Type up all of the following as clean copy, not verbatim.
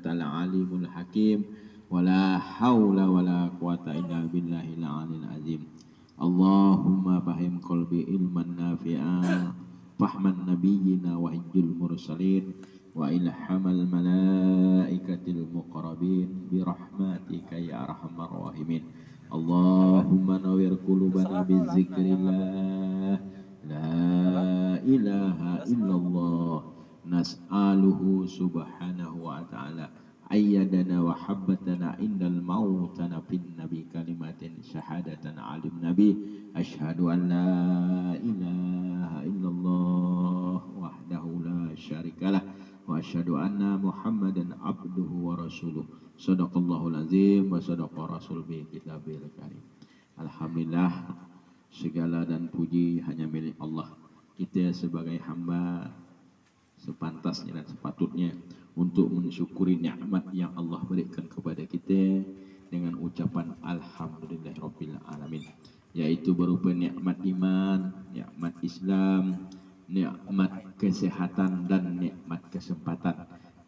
antal alimul hakim. Wala haula wala quwata illa billahil aliyil azim. Allahumma fahim qalbi ilman nafi'a, fahman nabiyyina wa hijjul mursalin, wa ilhamal malaikatil muqarrabin birahmatika ya arhamar rahimin. Allahumma nawwir qulubana bizikrillah, la ilaha illallah, nas'aluhu subhanahu wa ta'ala ayyadana wa habbatana indal mautana fin nabi kalimatin syahadatan alim nabi asyhadu an la ilaha illallah wahdahu la syarikalah wa asyhadu anna muhammadan abduhu wa rasuluh. Sadaqallahul azim wa sadaqa rasul bi kitabil karim. Alhamdulillah, segala dan puji hanya milik Allah. Kita sebagai hamba sepantasnya dan sepatutnya untuk mensyukuri nikmat yang Allah berikan kepada kita dengan ucapan alhamdulillahirabbil alamin, yaitu berupa nikmat iman, nikmat Islam, nikmat kesehatan dan nikmat kesempatan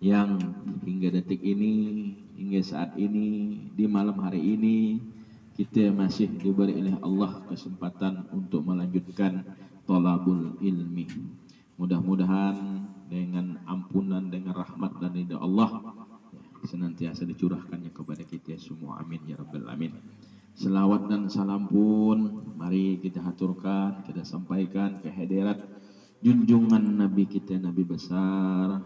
yang hingga detik ini, hingga saat ini, di malam hari ini kita masih diberi oleh Allah kesempatan untuk melanjutkan thalabul ilmi. Mudah-mudahan dengan ampunan, dengan rahmat dan ridha Allah senantiasa dicurahkannya kepada kita semua. Amin ya rabbal alamin. Selawat dan salam pun mari kita haturkan, kita sampaikan ke hadirat junjungan Nabi kita, Nabi besar,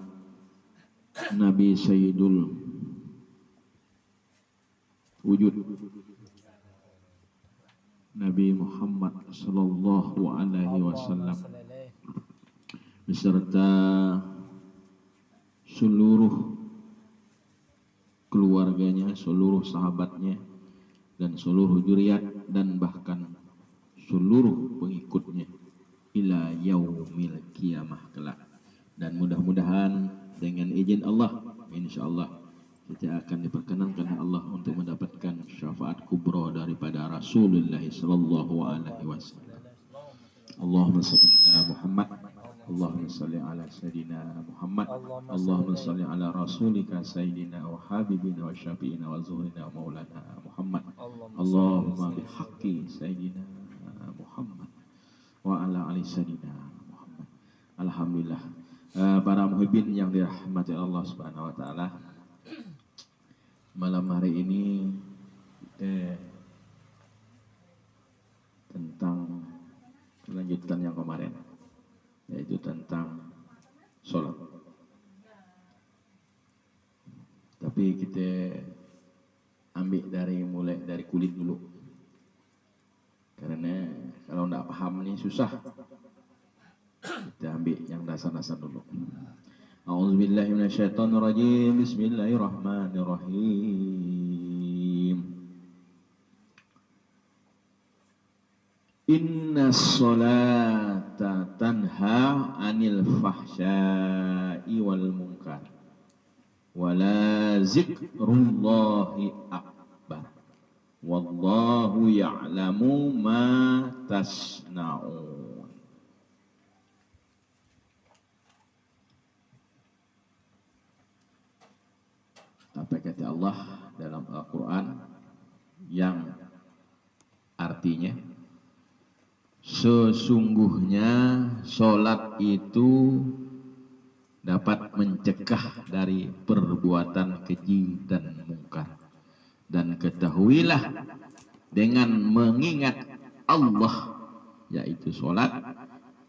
Nabi Sayyidul Wujud, Nabi Muhammad sallallahu alaihi wasallam beserta seluruh keluarganya, seluruh sahabatnya, dan seluruh zuriat dan bahkan seluruh pengikutnya ila yaumil qiyamah kelak. Dan mudah-mudahan dengan izin Allah, insyaallah kita akan diperkenankan Allah untuk mendapatkan syafaat kubra daripada Rasulullah sallallahu alaihi wasallam. Allahumma shalli ala Muhammad, Allahumma shalli ala Sayyidina Muhammad, Allahumma shalli ala Rasulika Sayyidina wa Habibina wa Syafi'ina wa Zuhrina wa Maulana Muhammad, Allahumma bihaqqi Sayyidina Muhammad wa ala ali Sayyidina Muhammad. Alhamdulillah, para muhibbin yang dirahmati Allah Subhanahu wa taala, malam hari ini tentang kelanjutan yang kemarin, yaitu tentang sholat. Tapi kita mulai dari kulit dulu, karena kalau tidak paham ini susah. Kita ambil yang dasar-dasar dulu. A'udzubillahi minasyaitonirrajim. Bismillahirrahmanirrahim. Inna sholata tanha anil fahsya'i wal munkar wala zikrullahi akbar wallahu ya'lamu ma tasna'un. Apa kata Allah dalam Al-Quran yang artinya sesungguhnya sholat itu dapat mencegah dari perbuatan keji dan mungkar, dan ketahuilah dengan mengingat Allah, yaitu sholat,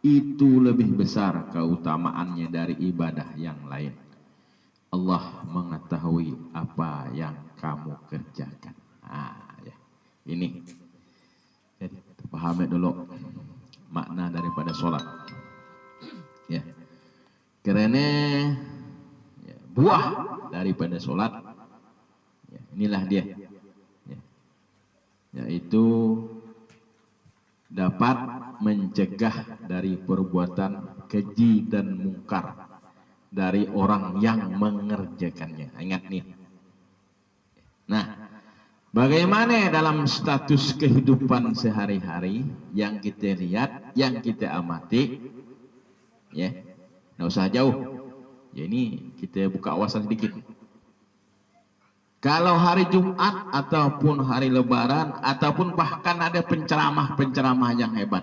itu lebih besar keutamaannya dari ibadah yang lain. Allah mengetahui apa yang kamu kerjakan. Ya. Ini jadi pahami dulu makna daripada sholat. Ya. Karena ya, buah daripada sholat, ya, inilah dia, ya, yaitu dapat mencegah dari perbuatan keji dan mungkar dari orang yang mengerjakannya. Ingat nih. Nah, bagaimana dalam status kehidupan sehari-hari yang kita lihat, yang kita amati, ya, nggak usah jauh. Ya, ini kita buka wawasan sedikit. Kalau hari Jumat ataupun hari Lebaran ataupun bahkan ada penceramah-penceramah yang hebat.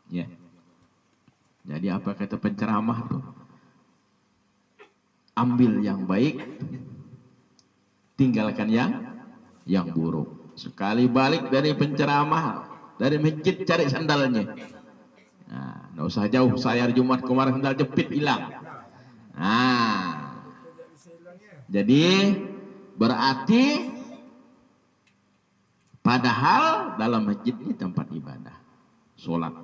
Ya. Jadi apa kata penceramah tuh? Ambil yang baik, tinggalkan yang buruk. Sekali balik dari penceramah, dari masjid cari sandalnya. Nah, nggak usah jauh, saya hari Jumat kemarin sandal jepit hilang. Nah, jadi berarti padahal dalam masjid ini tempat ibadah, sholat.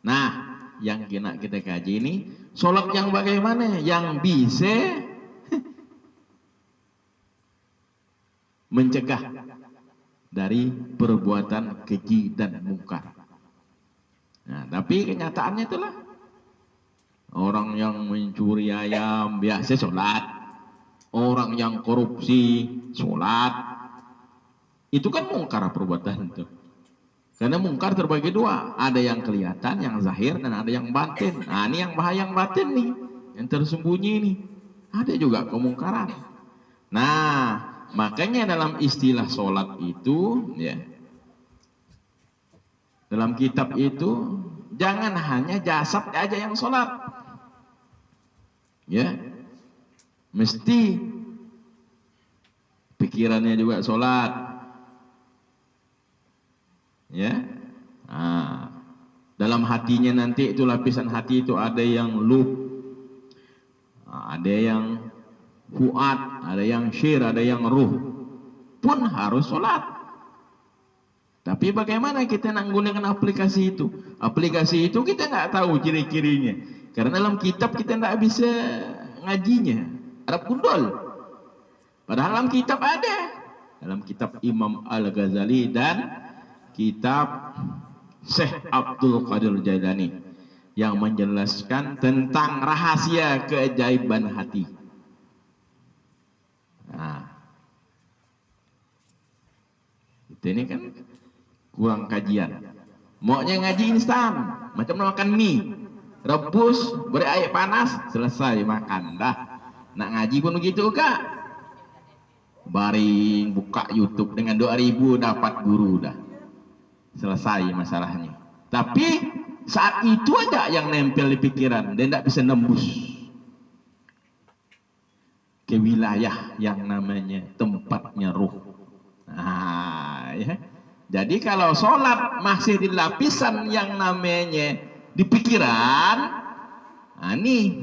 Nah, yang kita kaji ini sholat yang bagaimana? Yang bisa mencegah dari perbuatan keji dan mungkar. Nah, tapi kenyataannya itulah orang yang mencuri ayam biasa sholat, orang yang korupsi sholat, itu kan mungkar perbuatan itu. Karena mungkar terbagi dua, ada yang kelihatan, yang zahir, dan ada yang batin. Nah, ini yang bahaya yang batin nih, yang tersembunyi nih. Ada juga kemungkaran. Nah, makanya dalam istilah sholat itu, ya, dalam kitab itu jangan hanya jasad aja yang sholat, ya, mesti pikirannya juga sholat, ya. Nah, dalam hatinya nanti itu lapisan hati itu ada yang lub, ada yang fuad, ada yang syir, ada yang ruh, pun harus sholat. Tapi bagaimana kita nak menggunakan aplikasi itu? Aplikasi itu kita nggak tahu ciri-cirinya. Karena dalam kitab kita nggak bisa ngajinya. Arab gundul. Padahal dalam kitab ada. Dalam kitab Imam Al-Ghazali dan kitab Syekh Abdul Qadir Jailani yang menjelaskan tentang rahasia keajaiban hati. Nah, ini kan kurang kajian. Maunya ngaji instan, macam makan mie, rebus, beri air panas, selesai makan dah. Nak ngaji pun begitu kak. Baring buka YouTube dengan 2.000 dapat guru dah. Selesai masalahnya. Tapi saat itu ada yang nempel di pikiran, dia tidak bisa nembus ke wilayah yang namanya tempatnya ruh. Nah, ya. Jadi kalau sholat masih di lapisan yang namanya di pikiran, nah ini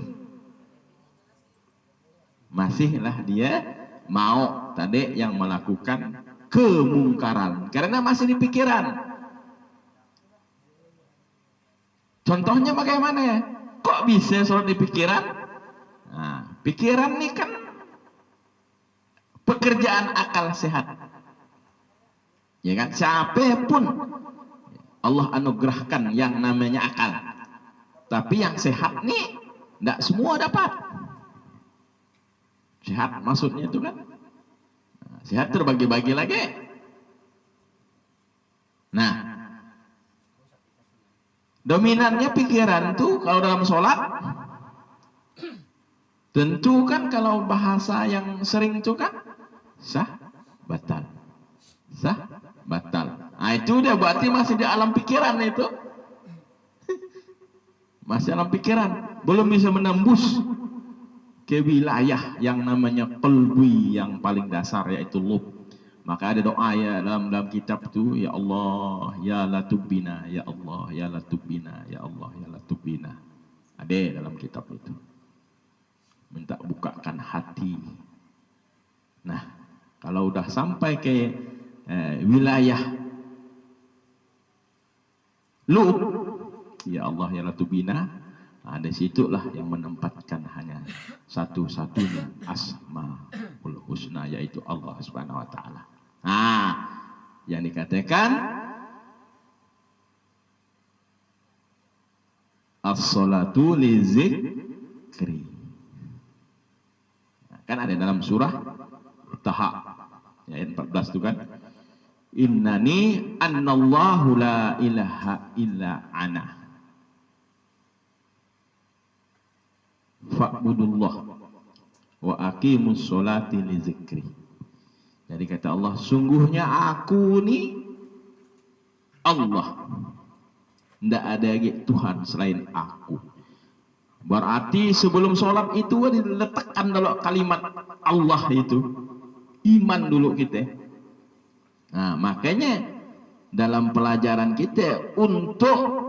masihlah dia mau tadi yang melakukan kemungkaran karena masih di pikiran. Contohnya bagaimana ya? Kok bisa sholat di pikiran? Nah, pikiran ini kan pekerjaan akal sehat. Ya kan, siapa pun Allah anugerahkan yang namanya akal. Tapi yang sehat nih tidak semua dapat. Sehat maksudnya itu kan, sehat terbagi-bagi lagi. Nah, dominannya pikiran tuh kalau dalam sholat, tentu kan kalau bahasa yang sering itu kan sah, batal, sah, batal. Nah itu dia berarti masih di alam pikiran itu. Masih alam pikiran. Belum bisa menembus ke wilayah yang namanya qalbi yang paling dasar yaitu lub. Maka ada doa ya dalam kitab itu, ya Allah ya latubina, ya Allah ya latubina, ya Allah ya latubina. Ada dalam kitab itu. Minta bukakan hati. Nah, kalau udah sampai ke wilayah lub, ya Allah ya latubina, ada situlah yang menempatkan hanya satu-satunya asmaul husna yaitu Allah Subhanahu wa taala. Nah, yang dikatakan as-salatu li zikri. Nah, kan ada dalam surah Taha ayat 14 itu kan. Innani annallahu la ilaha illa ana fa'budullah wa aqimus sholati li zikri. Jadi kata Allah, sungguhnya aku nih Allah. Tidak ada lagi Tuhan selain aku. Berarti sebelum sholat itu diletakkan dalam kalimat Allah itu. Iman dulu kita. Nah, makanya dalam pelajaran kita untuk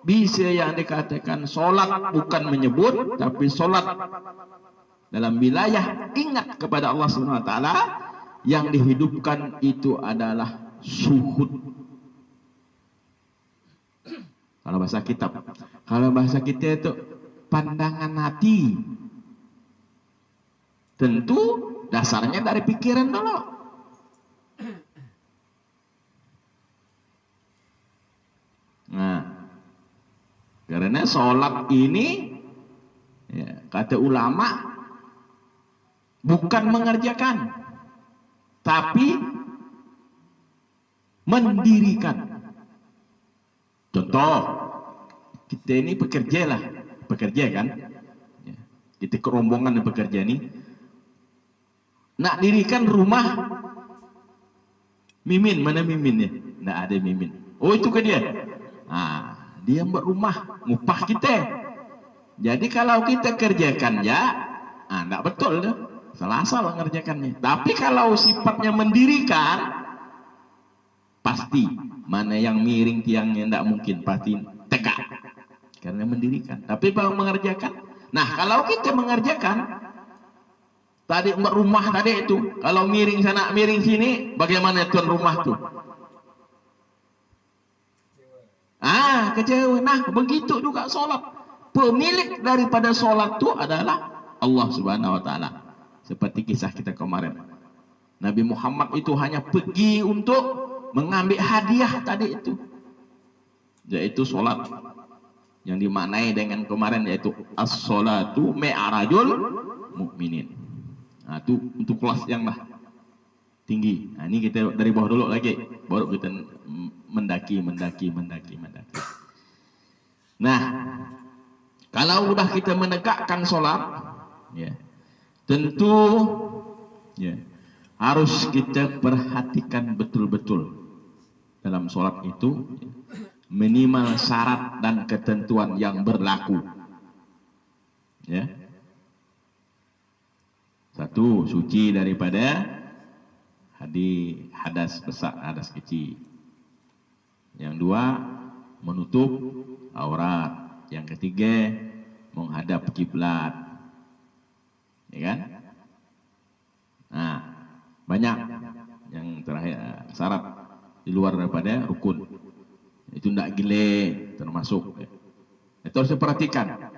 bisa yang dikatakan sholat bukan menyebut, tapi sholat dalam wilayah ingat kepada Allah Subhanahu Wa Taala, yang dihidupkan itu adalah syuhud. Kalau bahasa kitab, kalau bahasa kita itu pandangan hati. Tentu dasarnya dari pikiran dulu. Nah, karena sholat ini, ya, kata ulama, bukan mengerjakan, tapi mendirikan. Contoh, kita ini pekerja kan? Ya, kita kerombongan yang bekerja nih, nak dirikan rumah Mimin, mana Miminnya? Nggak ada Mimin. Oh, itu ke dia. Nah, dia buat rumah, ngupah kita. Jadi kalau kita kerjakan ya, nggak betul deh, salah ngerjakannya. Tapi kalau sifatnya mendirikan, pasti mana yang miring tiangnya tidak mungkin, pasti tegak karena mendirikan. Tapi kalau mengerjakan, nah kalau kita mengerjakan tadi rumah tadi itu, kalau miring sana miring sini, bagaimana tuan rumah tuh? Kecewa. Nah begitu juga sholat. Pemilik daripada sholat itu adalah Allah Subhanahu Wa Taala. Seperti kisah kita kemarin, Nabi Muhammad itu hanya pergi untuk mengambil hadiah tadi itu, yaitu sholat, yang dimaknai dengan kemarin yaitu as-sholatu mi'rajul mu'minin. Nah, itu untuk kelas yang tinggi. Nah, ini kita dari bawah dulu lagi, baru kita mendaki. Nah, kalau udah kita menegakkan sholat, ya, tentu ya, harus kita perhatikan betul-betul dalam sholat itu minimal syarat dan ketentuan yang berlaku. Ya. Satu, suci daripada hadas besar, hadas kecil. Yang dua, menutup aurat. Yang ketiga, menghadap kiblat. Ya kan? Nah, banyak yang terakhir syarat di luar daripada rukun. Itu tidak gile termasuk. Itu harus diperhatikan.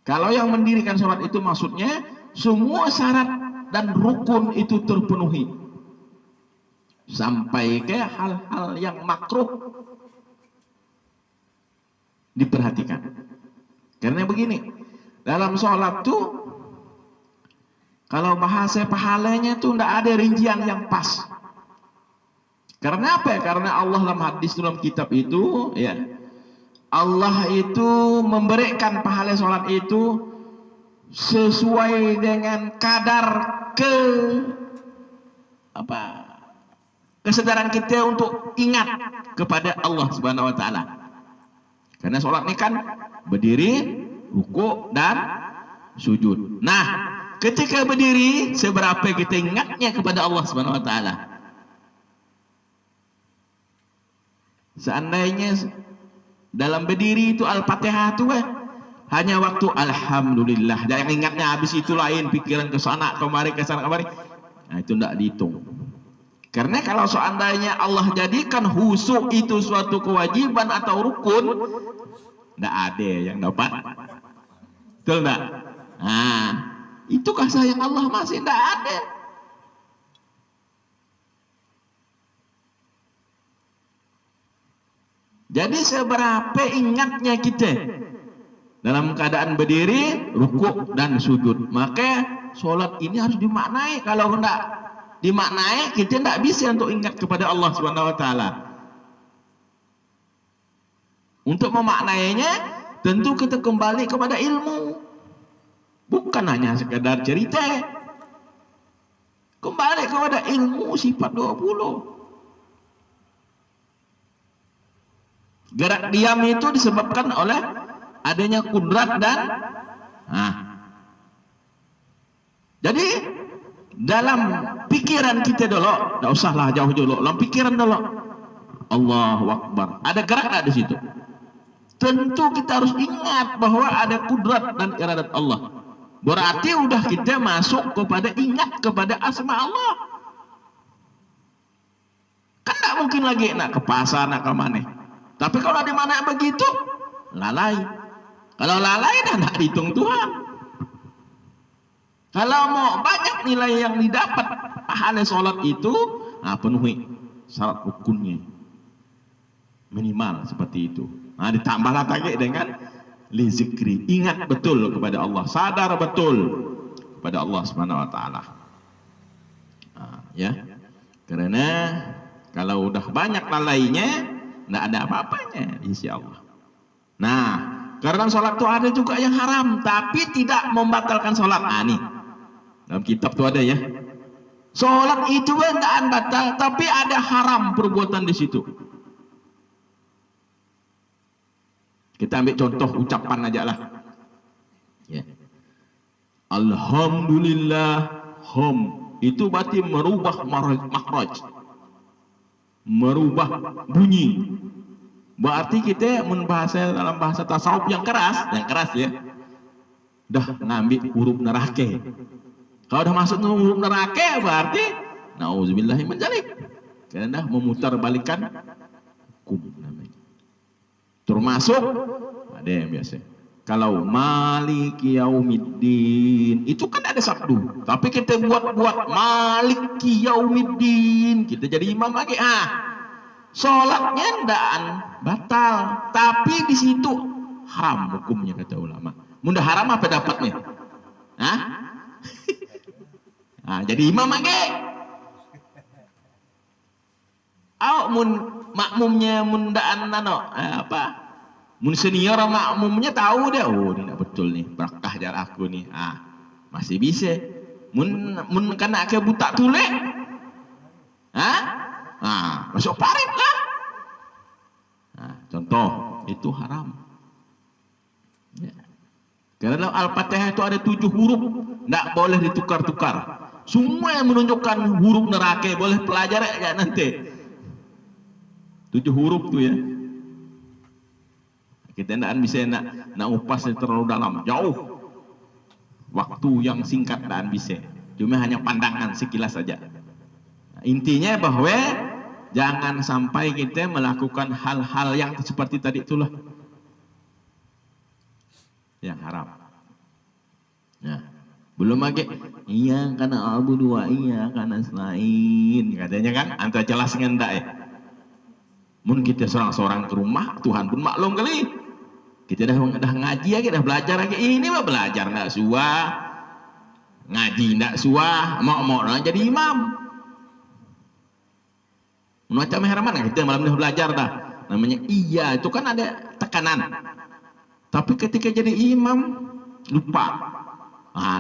Kalau yang mendirikan sholat itu maksudnya semua syarat dan rukun itu terpenuhi, sampai ke hal-hal yang makruh diperhatikan. Karena begini, dalam sholat tuh kalau bahasa pahalanya tuh tidak ada rincian yang pas. Karena apa? Karena Allah dalam hadis dalam kitab itu, ya, Allah itu memberikan pahala sholat itu sesuai dengan kadar kesadaran kita untuk ingat kepada Allah Subhanahu Wa Taala. Karena sholat ini kan berdiri, ruku dan sujud. Nah, ketika berdiri, seberapa kita ingatnya kepada Allah Subhanahu Wa Taala? Seandainya dalam berdiri itu Al-Fatihah itu hanya waktu Alhamdulillah, jangan ingatnya habis itu lain pikiran ke sana kemari, nah itu tidak dihitung. Karena kalau seandainya Allah jadikan khusyuk itu suatu kewajiban atau rukun, tidak ada yang dapat. Betul tidak? Nah, itu kasih sayang Allah masih tidak ada. Jadi seberapa ingatnya kita dalam keadaan berdiri, rukuk dan sujud, maka sholat ini harus dimaknai. Kalau tidak dimaknai, kita tidak bisa untuk ingat kepada Allah Subhanahu Wa Taala. Untuk memaknainya, tentu kita kembali kepada ilmu, bukan hanya sekedar cerita. Kembali kepada ilmu sifat 20. Gerak diam itu disebabkan oleh adanya kudrat dan jadi dalam pikiran kita dulu, tidak usahlah jauh dulu, dalam pikiran dulu, Allahu Akbar, ada gerak nggak di situ? Tentu kita harus ingat bahwa ada kudrat dan iradat Allah. Berarti udah kita masuk kepada ingat kepada asma Allah. Kan tidak mungkin lagi nak ke pasar, nak ke mana. Tapi kalau di mana begitu, lalai. Kalau lalai dah nak dihitung Tuhan. Kalau mau banyak nilai yang didapat pahala sholat itu, penuhi syarat rukunnya. Minimal seperti itu. Ditambahlah lagi dengan lizikri, ingat betul kepada Allah, sadar betul kepada Allah Subhanahu wa taala. Ya. Karena kalau udah banyak lalainya, enggak ada apa-apanya insyaallah. Nah, karena sholat itu ada juga yang haram tapi tidak membatalkan sholat. Nih. Dalam kitab tuh ada ya. Sholat itu enggak batal tapi ada haram perbuatan di situ. Kita ambil contoh ucapan aja lah. Ya. Alhamdulillah, itu berarti merubah makhraj, merubah bunyi. Berarti kita membahasa dalam bahasa tasawuf yang keras ya. Dah ngambil huruf neraka. Kalau dah masuk huruf neraka berarti nauzubillahi min dzalik. Karena dah memutarbalikkan hukum namanya. Termasuk ada yang biasa. Kalau Maliki Yaumiddin itu kan ada sabdu, tapi kita buat Maliki Yaumiddin, kita jadi imam lagi. Sholatnya ndak batal, tapi di situ haram hukumnya kata ulama. Mudah haram apa dapatnya? Jadi imam lagi. Makmumnya mundaan mun senior makmumnya tahu dia, oh ini betul nih, berkah jar aku nih. Masih bisa. Mun kena ke buta tule. Masuk parit lah. Contoh, itu haram. Ya. Karena dalam Al-Fatihah itu ada 7 huruf, enggak boleh ditukar-tukar. Semua yang menunjukkan huruf neraka boleh pelajari aja nanti. 7 huruf tuh ya. Kita tidak bisa nak upasnya terlalu dalam, jauh. Waktu yang singkat tidak bisa. Cuma hanya pandangan sekilas saja. Intinya bahwa jangan sampai kita melakukan hal-hal yang seperti tadi itulah yang haram. Belum lagi iya karena abu dua iya karena selain katanya kan antara jelas dengan enggak ya. Mun kita seorang-seorang ke rumah, Tuhan pun maklum kali. Kita dah ngaji lagi, dah belajar lagi. Ini mah belajar enggak suah. Ngaji enggak suah, mau jadi imam. Macam heraman kita malam dah belajar dah. Namanya iya, itu kan ada tekanan. Tapi ketika jadi imam lupa.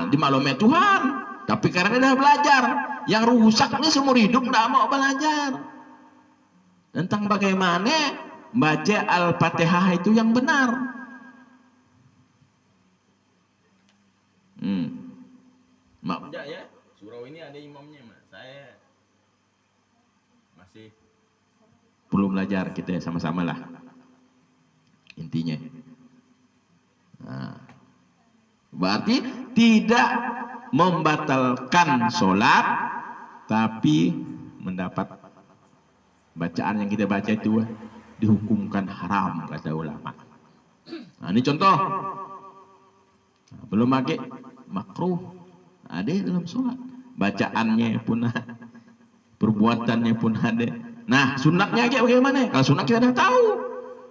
Dimaklumi Tuhan. Tapi karena dah belajar, yang rusak ini seumur hidup enggak mau belajar. Tentang bagaimana baca Al-Fatihah itu yang benar. Maaf ya, surau ini ada imamnya, saya masih perlu belajar, kita sama-sama lah intinya. Berarti tidak membatalkan sholat, tapi mendapat bacaan yang kita baca itu dihukumkan haram kata ulama. Ini contoh. Belum lagi makruh ada dalam sholat. Bacaannya pun ada, perbuatannya pun ada. Nah sunatnya kayak bagaimana? Kalau sunat kita dah tahu.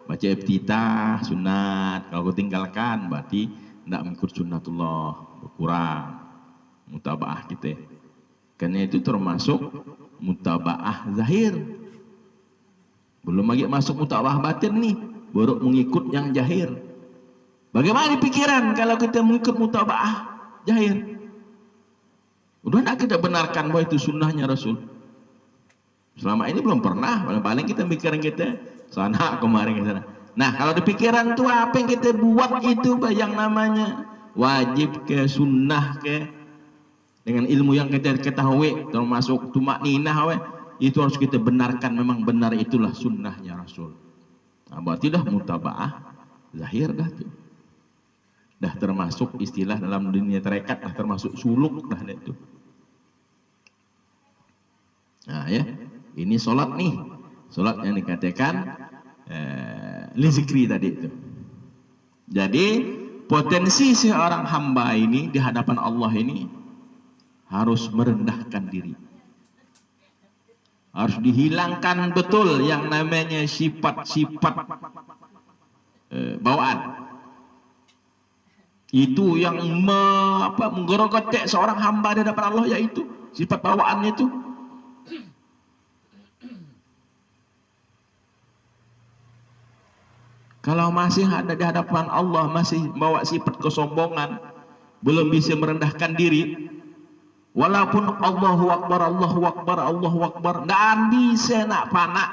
Baca iftitah sunat. Kalau kau tinggalkan berarti tidak mengikut sunnatullah, berkurang mutabaah kita. Karena itu termasuk mutabaah zahir. Belum lagi masuk mutabaah batin nih, baru mengikut yang jahir. Bagaimana di pikiran kalau kita mengikut mutabaah jahir? Udah tidak Nah, kita benarkan bahwa itu sunnahnya Rasul. Selama ini belum pernah, paling kita pikiran kita sana kemarin ke sana. Nah, kalau di pikiran tuh apa yang kita buat itu yang namanya wajib ke sunnah ke dengan ilmu yang kita ketahui termasuk tumakninah itu harus kita benarkan memang benar itulah sunnahnya Rasul. Nah, berarti dah mutabaah zahir dah tuh. Dah termasuk istilah dalam dunia tarekat dah termasuk suluk dah itu. Nah ya, ini solat nih, solat yang dikatakan lizikri tadi itu. Jadi potensi seorang hamba ini di hadapan Allah ini harus merendahkan diri, harus dihilangkan betul yang namanya sifat-sifat bawaan. Itu yang menggerogotek seorang hamba di hadapan Allah, yaitu sifat bawaannya itu. Kalau masih ada di hadapan Allah masih bawa sifat kesombongan, belum bisa merendahkan diri, walaupun Allahu Akbar, Allahu Akbar, Allahu Akbar, nggak bisa nak panak.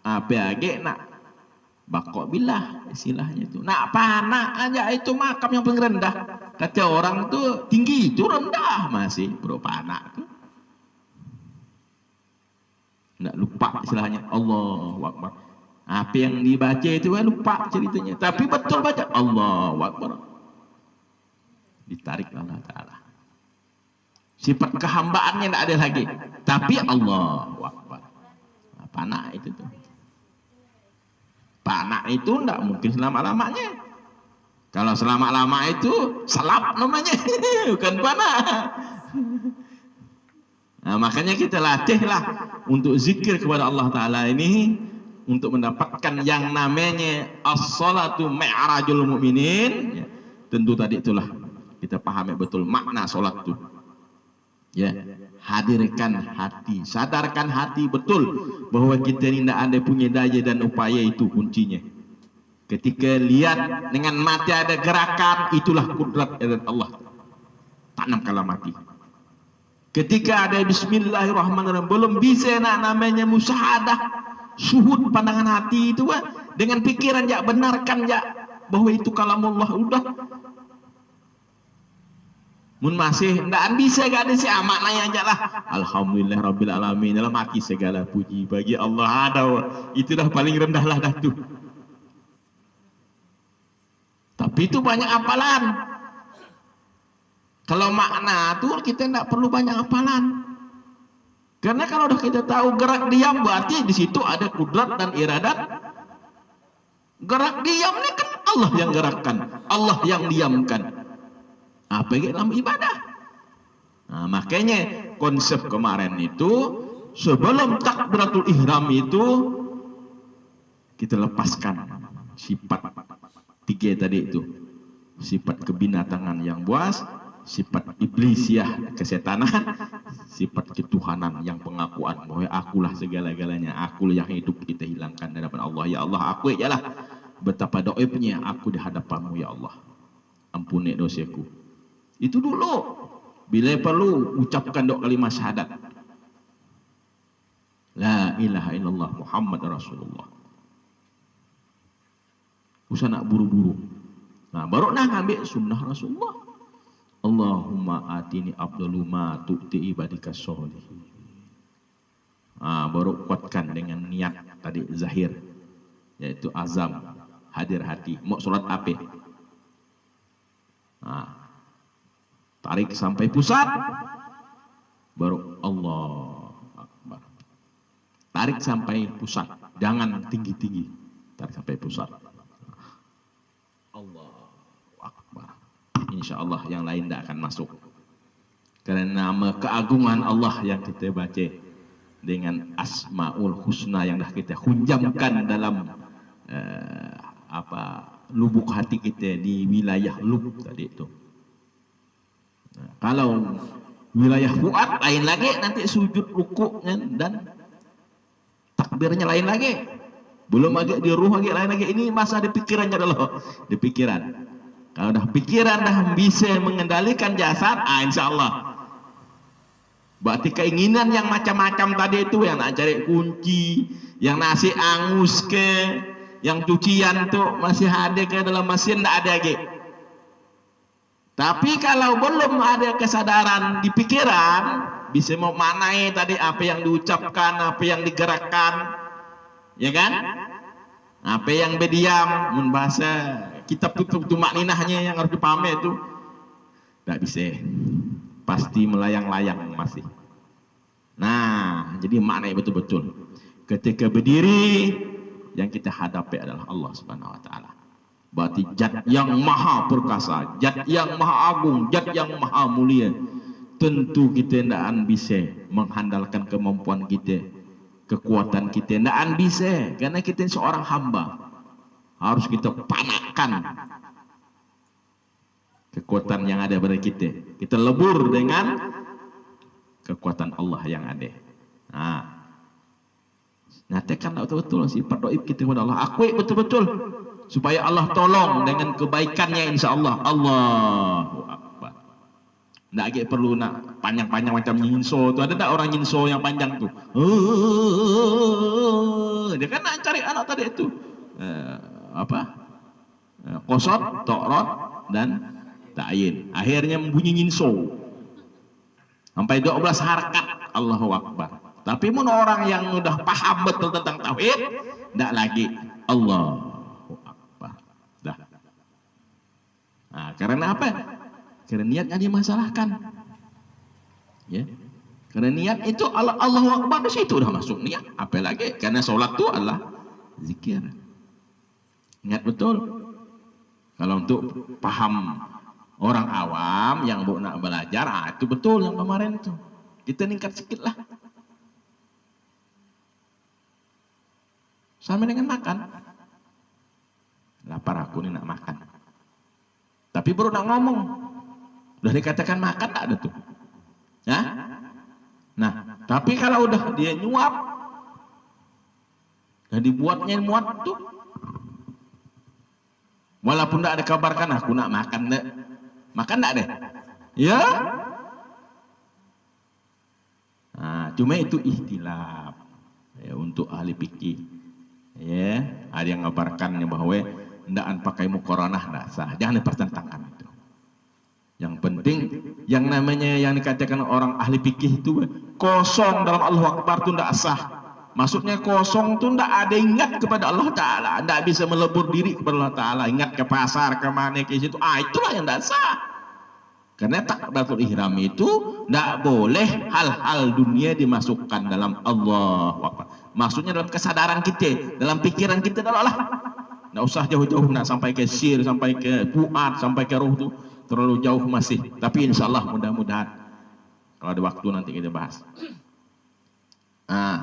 Apa lagi nak bakok bilah istilahnya itu. Nak panak aja itu makam yang paling rendah. Kata orang tuh tinggi itu rendah, masih bro panak tuh. Nggak lupa istilahnya Allahu Akbar. Apa yang dibaca itu lupa ceritanya. Tapi betul baca Allahu Akbar. Ditarik Allah Ta'ala. Sifat kehambaannya tidak ada lagi. Tapi Allahu Akbar. Nah, panak itu tuh. Panak itu tidak mungkin selama-lamanya. Kalau selama-lama itu selap namanya. Bukan panak. Nah, makanya kita latihlah untuk zikir kepada Allah Ta'ala ini, untuk mendapatkan yang namanya as-salatu mi'rajul mu'minin. Ya, tentu tadi itulah kita pahami betul makna salat itu. Ya, hadirkan hati, sadarkan hati betul bahwa kita ini tidak ada punya daya dan upaya, itu kuncinya. Ketika lihat dengan mati ada gerakan, itulah kudrat dari Allah. Tanam kala mati. Ketika ada bismillahirrahmanirrahim, belum bisa namanya musyahadah, syuhud pandangan hati itu dengan pikiran ya, benarkan ya bahwa itu kalamullah. Udah mun masih ndak bisa gak ada si maknanya aja lah. Alhamdulillah rabbil alamin, dalam hati segala puji bagi Allah ada. Itu dah paling rendah lah dah tuh. Tapi itu banyak hafalan. Kalau makna tuh kita ndak perlu banyak hafalan. Karena kalau udah kita tahu gerak diam, berarti di situ ada kudrat dan iradat. Gerak diam ini kan Allah yang gerakkan, Allah yang diamkan. Apa yang dalam ibadah? Nah, makanya konsep kemarin itu sebelum takbiratul ihram itu kita lepaskan sifat tiga tadi itu, sifat kebinatangan yang buas, sifat iblisiah kesetanan, sifat ketuhanan yang pengakuan bahwa akulah segala-galanya, akulah yang hidup, kita hilangkan di hadapan Allah. Ya Allah, aku ialah betapa doibnya aku di hadapanmu ya Allah, ampuni dosaku. Itu dulu. Bila perlu ucapkan doa kalimat syahadat, la ilaha illallah Muhammad Rasulullah. Usah nak buru-buru. Nah, baru nak ambil sunnah Rasulullah. Allahumma atini afdalu ma tu'ti ibadika sholihin. Baru kuatkan dengan niat tadi zahir, yaitu azam, hadir hati. Mau sholat apa? Tarik sampai pusat, baru Allah Akbar. Tarik sampai pusat, jangan tinggi-tinggi. Tarik sampai pusat. Allah Akbar. Insya Allah yang lain tidak akan masuk. Karena nama keagungan Allah yang kita baca dengan Asmaul Husna yang dah kita hunjamkan dalam lubuk hati kita di wilayah lub tadi itu. Nah, kalau wilayah fuad lain lagi, nanti sujud rukuknya dan takbirnya lain lagi. Belum lagi di ruh lagi lain lagi. Ini masa di pikirannya dulu, di pikiran. Kalau dah pikiran dah bisa mengendalikan jasad, insya Allah Berarti keinginan yang macam-macam tadi itu, yang nak cari kunci, yang nasi angus ke, yang cucian tuh masih ada ke dalam mesin, tidak ada lagi. Tapi kalau belum ada kesadaran di pikiran, bisa mau manai tadi apa yang diucapkan, apa yang digerakkan, ya kan? Apa yang berdiam, membahasa kitab itu makninahnya yang harus dipahami itu, tidak bisa. Pasti melayang-layang masih. Nah, jadi maknanya betul-betul. Ketika berdiri, yang kita hadapi adalah Allah Subhanahu wa taala. Berarti zat yang maha perkasa, zat yang maha agung, zat yang maha mulia. Tentu kita tidak bisa mengandalkan kemampuan kita, kekuatan kita, tidak bisa, karena kita seorang hamba. Harus kita panakkan kekuatan yang ada pada kita. Kita lebur dengan kekuatan Allah yang ada. Nah, nyatakan betul-betul sifat doib kita kepada Allah. Akui betul-betul supaya Allah tolong dengan kebaikannya, insya Allah. Allahu Akbar. Tidak lagi perlu nak panjang-panjang macam nyinso tu. Ada tak orang nyinso yang panjang tu? Dia kan nak cari anak tadi itu. Qasad, To'rod dan Ta'yin. Akhirnya bunyi nyinso sampai 12 harakat. Allahu Akbar. Tapi mun orang yang sudah paham betul tentang tauhid, tidak lagi Allahu Akbar. Dah. Nah, karena apa? Karena niatnya dimasalahkan. Ya. Karena niat itu Allahu Akbar, di situ sudah masuk niat. Apalagi karena sholat itu adalah zikir. Niat betul. Kalau untuk paham orang awam yang nak belajar, itu betul yang kemarin itu. Kita ningkat sedikit lah. Sama dengan makan. Lapar aku nih nak makan. Tapi baru nak ngomong. Udah dikatakan makan, tak ada tuh. Ya? Nah, tapi kalau udah dia nyuap, dan dibuatnya muat tuh, walaupun tak ada kabarkan, aku nak makan deh. Makan tak deh? Ya? Nah, cuma itu ihtilaf ya, untuk ahli fikih. Ya, ada yang ngabarkannya bahwa hendakkan pakai muqaranah, tidak sah. Jangan dipertentangkan itu. Yang penting yang namanya yang dikatakan orang ahli fikih itu kosong dalam Allahu Akbar itu tidak sah. Maksudnya kosong itu tidak ada ingat kepada Allah Ta'ala, tidak bisa melebur diri kepada Allah Ta'ala, ingat ke pasar, ke mana, ke situ. Itulah yang tidak sah. Karena takbiratul ihram itu tidak boleh hal-hal dunia dimasukkan dalam Allahu Akbar. Maksudnya dalam kesadaran kita, dalam pikiran kita adalah Allah. Tidak usah jauh-jauh, nak sampai ke sir, sampai ke fuad, sampai ke ruh itu terlalu jauh masih. Tapi insya Allah mudah-mudahan kalau ada waktu nanti kita bahas. Nah,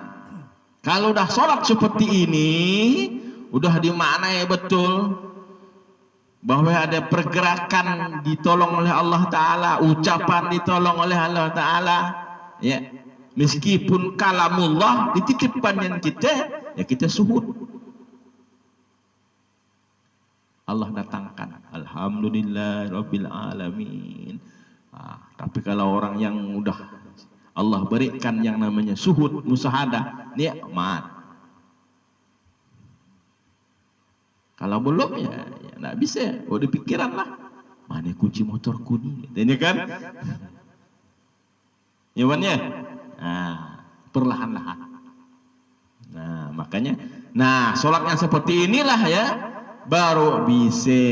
kalau udah sholat seperti ini, udah dimaknai betul bahwa ada pergerakan ditolong oleh Allah Ta'ala, ucapan ditolong oleh Allah Ta'ala, ya. Meskipun kalamullah dititipkan yang kita, ya kita suhud. Allah datangkan, alhamdulillah rabbil alamin. Tapi kalau orang yang udah Allah berikan yang namanya suhud, musahadah, nikmat. Kalau belum ya nggak bisa. Oh, di pikiran lah, mana kunci motorku nih, ini kan? Yawannya, perlahan-lahan. Nah, makanya, sholat yang seperti inilah ya, baru bisa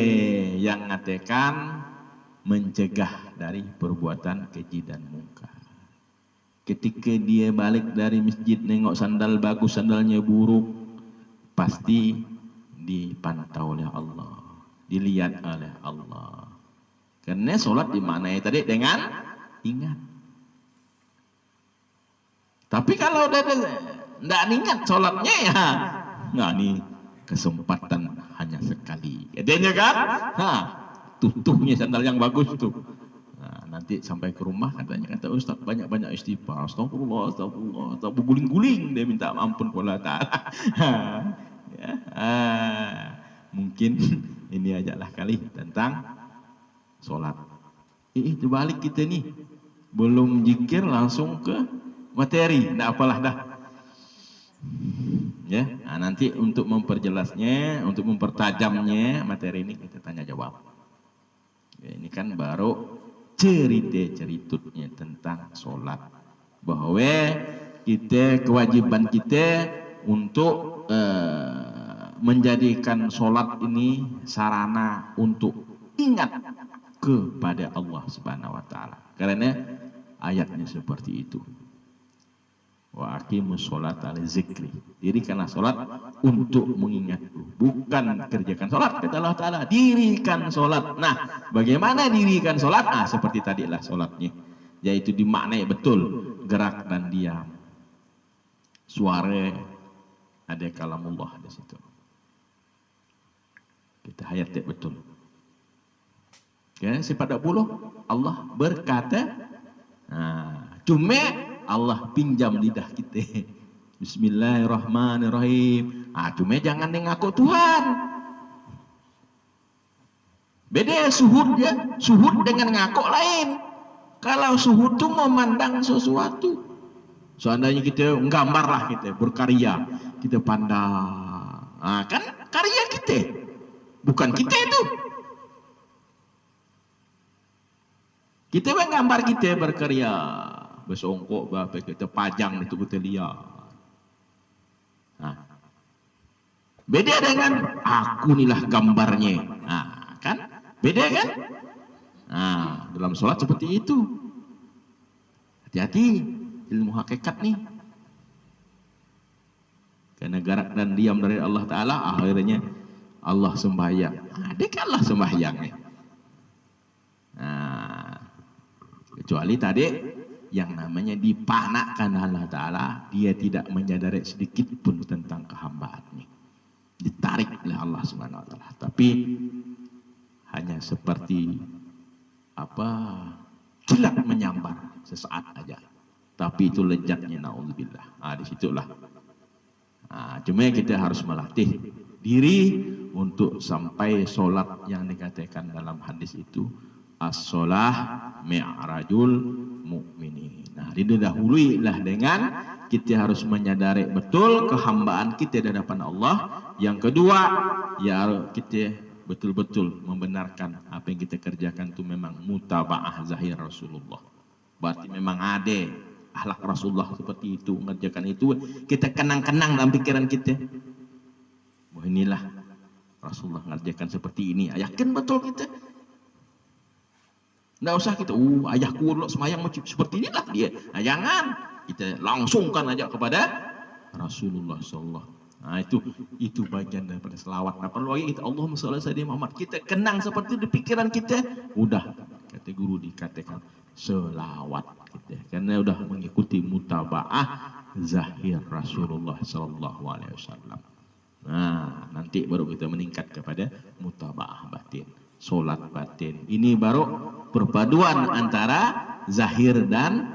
yang ngatakan mencegah dari perbuatan keji dan mungkar. Ketika dia balik dari masjid nengok sandal bagus, sandalnya buruk, pasti dipantau oleh Allah, dilihat oleh Allah. Karena sholat dimaknai tadi dengan ingat. Tapi kalau udah tidak ingat sholatnya, ya nggak, nih kesempatan hanya sekali. Adanya kan? Tutuhnya sandal yang bagus tuh. Nanti sampai ke rumah kata Ustaz banyak-banyak istighfar. Astagfirullah, astagfirullah, guling-guling dia minta ampun kepada Allah Ta'ala. Ya, mungkin ini aja lah kali tentang sholat. Terbalik kita nih, Belum zikir langsung ke materi, enggak apalah dah. Ya, nah, nanti untuk memperjelasnya, untuk mempertajamnya materi ini kita tanya jawab. Ya, ini kan baru cerita-ceritutnya tentang sholat. Bahwa kita kewajiban kita untuk menjadikan sholat ini sarana untuk ingat kepada Allah Subhanahu wa taala. Karena ayatnya seperti itu. Wa aqimus sholata li zikri. Dirikanlah sholat untuk mengingatku, bukan kerjakan sholat, kata Allah Ta'ala. Dirikan sholat. Nah, bagaimana dirikan sholat? Nah, seperti tadilah sholatnya, yaitu dimaknai betul gerak dan diam, suara, ada kalamullah di situ. Kita hayati betul. Ya, sifat 20 Allah berkata, nah, cuma Allah pinjam lidah kita. Bismillahirrahmanirrahim. Cuma jangan ngaku Tuhan. Beda suhud ya. Suhud dengan ngaku lain. Kalau suhud itu memandang sesuatu. Seandainya kita nggambar lah, kita berkarya, kita pandang. Kan karya kita. Bukan kita itu. Kita menggambar, kita berkarya. Besongkok berapa kita pajang itu kita lihat. Nah, beda dengan aku inilah gambarnya. Nah, kan beda kan? Nah, dalam sholat seperti itu. Hati-hati ilmu hakikat nih. Karena gerak dan diam dari Allah Ta'ala, akhirnya Allah sembahyang. Dekanlah sembahyangnya. Nah, kecuali tadi yang namanya dipanakkan Allah Ta'ala, dia tidak menyadari sedikit pun tentang kehambaannya. Ditarik oleh Allah Subhanahu Wa Ta'ala. Tapi hanya seperti kilat menyambar sesaat aja. Tapi itu lezatnya, naudzubillah. Disitulah. Cuma kita harus melatih diri untuk sampai sholat yang dikatakan dalam hadis itu, as-sholah mi'rajul mukminin. Nah, didahuluilah dengan kita harus menyadari betul kehambaan kita di hadapan Allah. Yang kedua, ya kita betul-betul membenarkan apa yang kita kerjakan itu memang mutaba'ah zahir Rasulullah. Berarti memang ada akhlak Rasulullah seperti itu, mengerjakan itu kita kenang-kenang dalam pikiran kita. Wah, inilah Rasulullah mengerjakan seperti ini. Yakin betul kita. Nggak usah kita, ayahku dulu semayang seperti inilah dia. Jangan, kita langsungkan aja kepada Rasulullah SAW. Nah, itu bagian daripada selawat. Nah, perlu lagi kita, Allahumma sholli ala sayyidina Muhammad. Kita kenang seperti di pikiran kita, udah kata guru dikatakan selawat kita. Karena udah mengikuti mutaba'ah zahir Rasulullah SAW. Nah, nanti baru kita meningkat kepada mutaba'ah batin, solat batin. Ini baru perpaduan antara zahir dan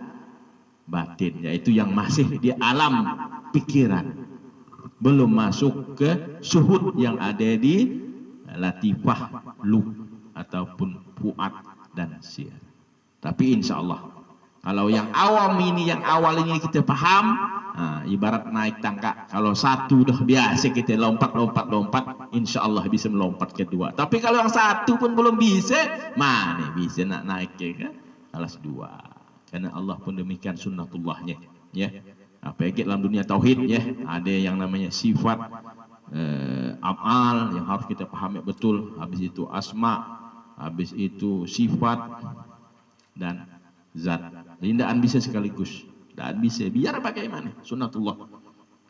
batin, yaitu yang masih di alam pikiran, belum masuk ke suhud yang ada di latifah lub ataupun fuad dan sir. Tapi insya Allah kalau yang awam ini, yang awal ini kita paham, ibarat naik tangga. Kalau satu udah biasa kita lompat, insya Allah bisa melompat kedua. Tapi kalau yang satu pun belum bisa, mana bisa nak naik ke kelas 2. Karena Allah pun demikian sunnatullahnya, ya. Apalagi dalam dunia tauhid, ya, ada yang namanya sifat amal yang harus kita pahami betul. Habis itu asma, habis itu sifat dan zat. Tidak bisa sekaligus. Tidak bisa. Biar bagaimana? Sunnatullah.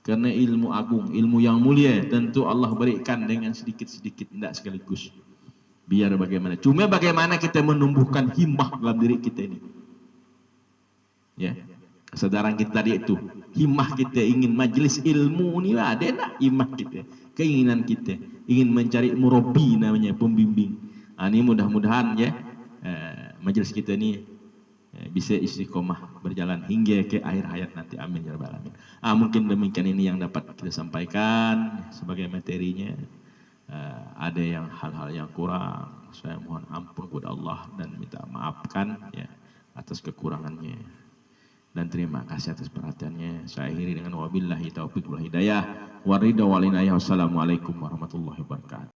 Karena ilmu agung, ilmu yang mulia, tentu Allah berikan dengan sedikit-sedikit, tidak sekaligus. Biar bagaimana. Cuma bagaimana kita menumbuhkan himmah dalam diri kita ini. Ya. Kesadaran kita tadi itu. Himmah kita ingin majelis ilmu ini ada tak himmah kita. Keinginan kita. Ingin mencari murabbi namanya, pembimbing. Ini mudah-mudahan ya. Majelis kita ini bisa istiqomah berjalan hingga ke akhir hayat nanti, amin ya rabbal alamin. Mungkin demikian ini yang dapat kita sampaikan sebagai materinya. Ada yang hal-hal yang kurang, saya mohon ampun kepada Allah dan minta maafkan, ya. atas kekurangannya. Dan terima kasih atas perhatiannya. Saya akhiri dengan wabillahi taufiq wal hidayah. Waridha wal inayah. Wassalamualaikum warahmatullahi wabarakatuh.